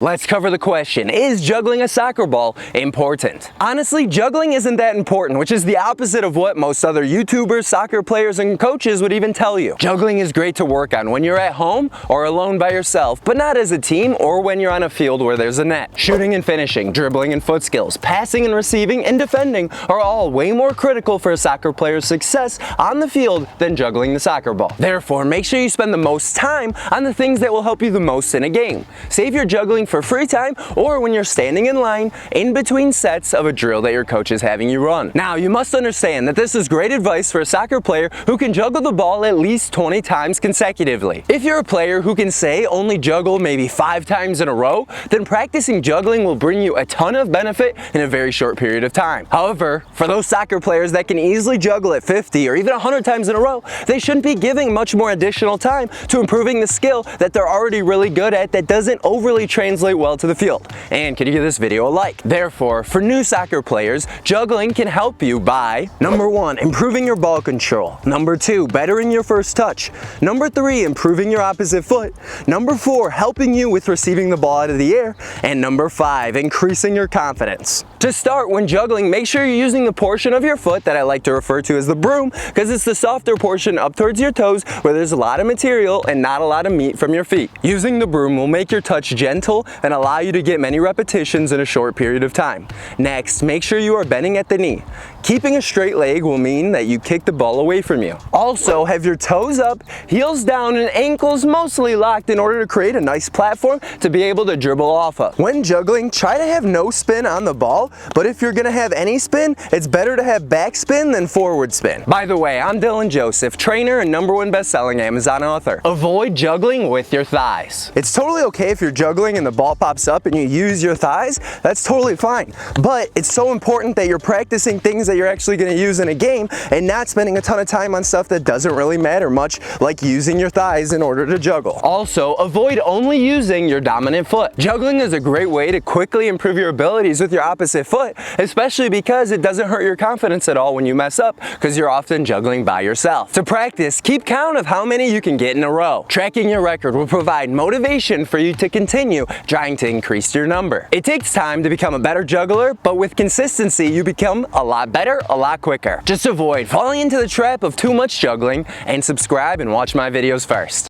Let's cover the question, is juggling a soccer ball important? Honestly, juggling isn't that important, which is the opposite of what most other YouTubers, soccer players, and coaches would even tell you. Juggling is great to work on when you're at home or alone by yourself, but not as a team or when you're on a field where there's a net. Shooting and finishing, dribbling and foot skills, passing and receiving, and defending are all way more critical for a soccer player's success on the field than juggling the soccer ball. Therefore, make sure you spend the most time on the things that will help you the most in a game. Save your juggling for free time or when you're standing in line in between sets of a drill that your coach is having you run. Now, you must understand that this is great advice for a soccer player who can juggle the ball at least 20 times consecutively. If you're a player who can say only juggle maybe 5 times in a row, then practicing juggling will bring you a ton of benefit in a very short period of time. However, for those soccer players that can easily juggle at 50 or even 100 times in a row, they shouldn't be giving much more additional time to improving the skill that they're already really good at that doesn't overly translate well to the field. And can you give this video a like? Therefore, for new soccer players, juggling can help you by number 1, improving your ball control. Number 2, bettering your first touch. Number 3, improving your opposite foot. Number 4, helping you with receiving the ball out of the air. And number 5, increasing your confidence. To start, when juggling, make sure you're using the portion of your foot that I like to refer to as the broom, because it's the softer portion up towards your toes where there's a lot of material and not a lot of meat from your feet. Using the broom will make your touch gentle and allow you to get many repetitions in a short period of time. Next, make sure you are bending at the knee. Keeping a straight leg will mean that you kick the ball away from you. Also, have your toes up, heels down, and ankles mostly locked in order to create a nice platform to be able to dribble off of. When juggling, try to have no spin on the ball, but if you're gonna have any spin, it's better to have back spin than forward spin. By the way, I'm Dylan Joseph, trainer and #1 best-selling Amazon author. Avoid juggling with your thighs. It's totally okay if you're juggling and the ball pops up and you use your thighs, that's totally fine. But it's so important that you're practicing things that you're actually going to use in a game and not spending a ton of time on stuff that doesn't really matter much, like using your thighs in order to juggle. Also, avoid only using your dominant foot. Juggling is a great way to quickly improve your abilities with your opposite foot, especially because it doesn't hurt your confidence at all when you mess up, because you're often juggling by yourself. To practice, keep count of how many you can get in a row. Tracking your record will provide motivation for you to continue trying to increase your number. It takes time to become a better juggler, but with consistency, you become a lot better, a lot quicker. Just avoid falling into the trap of too much juggling and subscribe and watch my videos first.